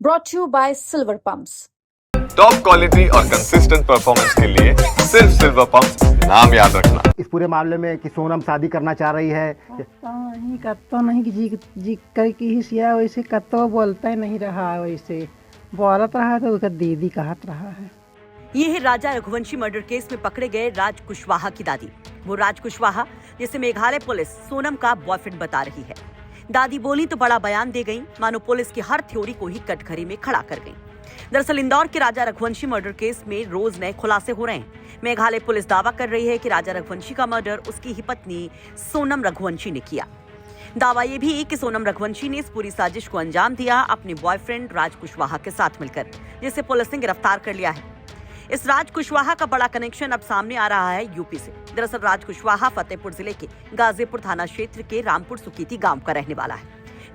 brought to you by Silver Pumps. Top quality और consistent performance के लिए सिर्फ सिल्वर पंप्स, नाम याद रखना। इस पूरे मामले में कि सोनम शादी करना चाह रही है। नहीं कत्तो नहीं कि जी कर की हिस्सा वैसे कत्तो बोलता ही नहीं रहा, वैसे बोलत रहा तो उसका दीदी कहत रहा है। ये है राजा रघुवंशी मर्डर केस में पकड़े गए राज कुशवाहा की दादी। वो राज कुशवाहा जिसे मेघालय पुलिस सोनम का बॉयफ्रेंड बता रही है। दादी बोली तो बड़ा बयान दे गई, मानो पुलिस की हर थ्योरी को ही कटघरे में खड़ा कर गई। दरअसल इंदौर के राजा रघुवंशी मर्डर केस में रोज नए खुलासे हो रहे हैं। मेघालय पुलिस दावा कर रही है कि राजा रघुवंशी का मर्डर उसकी ही पत्नी सोनम रघुवंशी ने किया। दावा ये भी कि सोनम रघुवंशी ने इस पूरी साजिश को अंजाम दिया अपने बॉयफ्रेंड राज कुशवाहा के साथ मिलकर, जिसे पुलिस ने गिरफ्तार कर लिया है। इस राज कुशवाहा का बड़ा कनेक्शन अब सामने आ रहा है यूपी से। दरअसल राज कुशवाहा फतेहपुर जिले के गाजीपुर थाना क्षेत्र के रामपुर सुकीती गांव का रहने वाला है,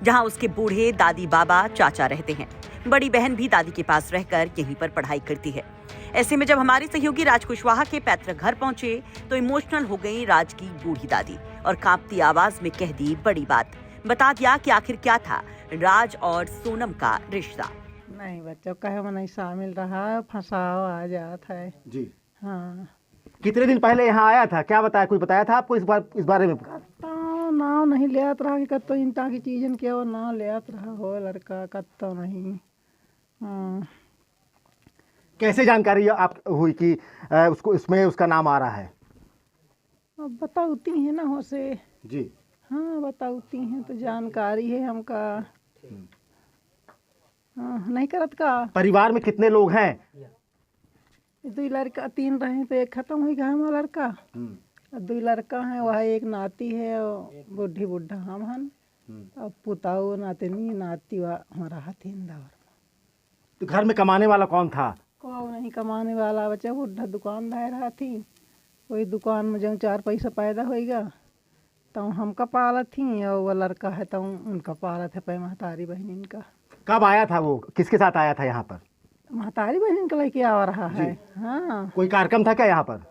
जहां उसके बूढ़े दादी बाबा चाचा रहते हैं। बड़ी बहन भी दादी के पास रहकर यहीं पर पढ़ाई करती है। ऐसे में जब हमारे सहयोगी राज कुशवाहा के पैतृक घर पहुंचे तो इमोशनल हो गई राज की बूढ़ी दादी और कांपती आवाज में कह दी बड़ी बात। बता दिया कि आखिर क्या था राज और सोनम का रिश्ता। नहीं बच्चों कहे में नहीं शामिल रहा, फंसाव आ जाता है जी हाँ। कितने दिन पहले यहाँ आया था, क्या बताया, कुछ बताया था आपको इस बारे में? कत्तो नाव नहीं लियात रहा कि कत्तो इंता की चीजन के वो नाव लियात रहा हो लड़का कत्तो नहीं। हाँ। कैसे जानकारी आप हुई कि उसको इसमें उसका नाम आ रहा है? अब बताती है ना हो से जी हाँ, बताती हैं तो जानकारी है हमका। हाँ, नहीं करत का। परिवार में कितने लोग हैं? दो लड़का तीन रहे तो एक खत्म हो गया हमारा लड़का। दो लड़का है, वह एक नाती है, बुढ़ी बुढ़ा हम हन। अब पुताऊ नातनी नाती हमारा हथी इंदौर। तो घर में कमाने वाला कौन था? को नहीं कमाने वाला बच्चा बुढ़ा दुकानदार रहा थी। वही दुकान में जो 4 पैसा पैदा होएगा तो हमका पालत थी, और वो लड़का है तो उनका पालत है पे महतारी बहन इनका। कब आया था वो, किसके साथ आया था यहाँ पर? महतारी बहन का लेके आ रहा है। हाँ, कोई कार्यक्रम था क्या यहाँ पर?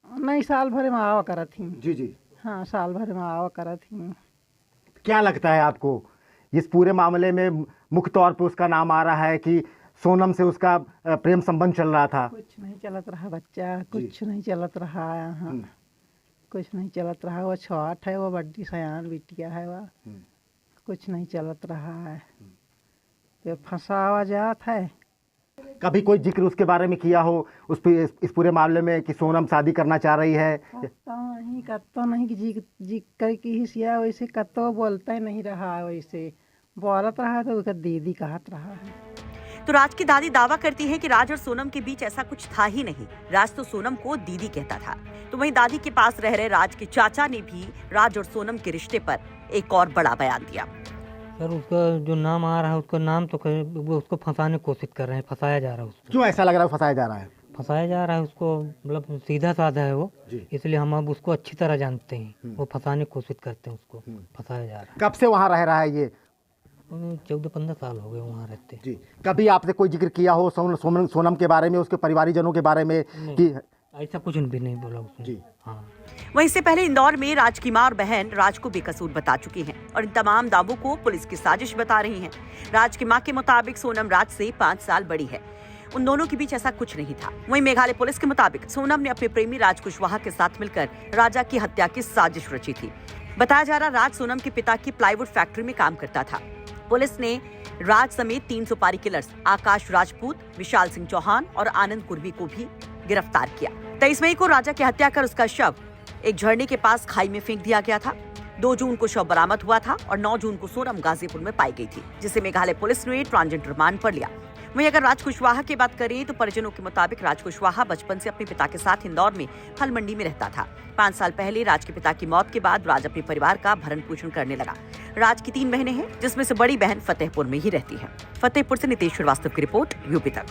नहीं साल भर में आवा करा थी। जी जी हाँ, साल भर में आवा करा थी। क्या लगता है आपको इस पूरे मामले में मुख्य तौर पे उसका नाम आ रहा है कि सोनम से उसका प्रेम संबंध चल रहा था? कुछ नहीं चलत रहा बच्चा, कुछ नहीं चलत रहा यहाँ, कुछ नहीं चलत रहा। वो छोट है, वो बड्डी सयान बिटिया है, वह कुछ नहीं चलत रहा है, तो फंसावा जात है। कभी कोई जिक्र उसके बारे में किया हो इस पूरे मामले में कि सोनम शादी करना चाह रही है? कत्तो नहीं कि जी कर की हिस्सा वैसे कत्तो बोलता ही नहीं रहा, वैसे बोलत रहा तो उसका दीदी कहत रहा है। तो राज की दादी दावा करती है कि राज और सोनम के बीच ऐसा कुछ था ही नहीं। राज तो सोनम को दीदी कहता था। तो वहीं दादी के पास रह रहे राज के चाचा ने भी राज और सोनम के रिश्ते पर एक और बड़ा बयान दिया। सर उसका जो नाम आ रहा है उसका नाम तो वो उसको फंसाने की कोशिश कर रहे हैं, फंसाया जा रहा है उसको। क्यों ऐसा लग रहा है फंसाया जा रहा है? फंसाया जा रहा है उसको, मतलब सीधा साधा है वो, इसलिए हम अब उसको अच्छी तरह जानते हैं। वो फंसाने की कोशिश करते हैं, उसको फंसाया जा रहा है। कब से वहाँ रह रहा है ये? 14-15 साल हो गए वहाँ रहते। जी, कभी आपने कोई जिक्र किया हो सोनम के बारे में, उसके परिवारजनों के बारे में कि ऐसा कुछ भी नहीं बोला उसने? जी हाँ। वहीं से पहले इंदौर में राज की मां और बहन राज को बेकसूर बता चुकी हैं और इन तमाम दावों को पुलिस की साजिश बता रही हैं। राज की मां के मुताबिक सोनम राज से 5 साल बड़ी है। उन दोनों के बीच ऐसा कुछ नहीं था। वहीं मेघालय पुलिस के मुताबिक सोनम ने अपने प्रेमी राज कुशवाहा के साथ मिलकर राजा की हत्या की साजिश रची थी। बताया जा रहा राज सोनम के पिता की प्लाईवुड फैक्ट्री में काम करता था। पुलिस ने राज समेत 3 सुपारी किलर्स आकाश राजपूत, विशाल सिंह चौहान और आनंद कुर्मी को भी गिरफ्तार किया। 23 मई को राजा की हत्या कर उसका शव एक झरने के पास खाई में फेंक दिया गया था। 2 जून को शव बरामद हुआ था और 9 जून को सोनम गाजीपुर में पाई गई थी, जिसे मेघालय पुलिस ने ट्रांजिट रिमांड पर लिया। वहीं अगर राज कुशवाहा की बात करें तो परिजनों के मुताबिक राज कुशवाहा बचपन से अपने पिता के साथ इंदौर में फल मंडी में रहता था। 5 साल पहले राज के पिता की मौत के बाद राज अपने परिवार का भरण पोषण करने लगा। राज की 3 बहनें हैं, जिसमें से बड़ी बहन फतेहपुर में ही रहती है। फतेहपुर से नितेश श्रीवास्तव की रिपोर्ट, यूपी तक।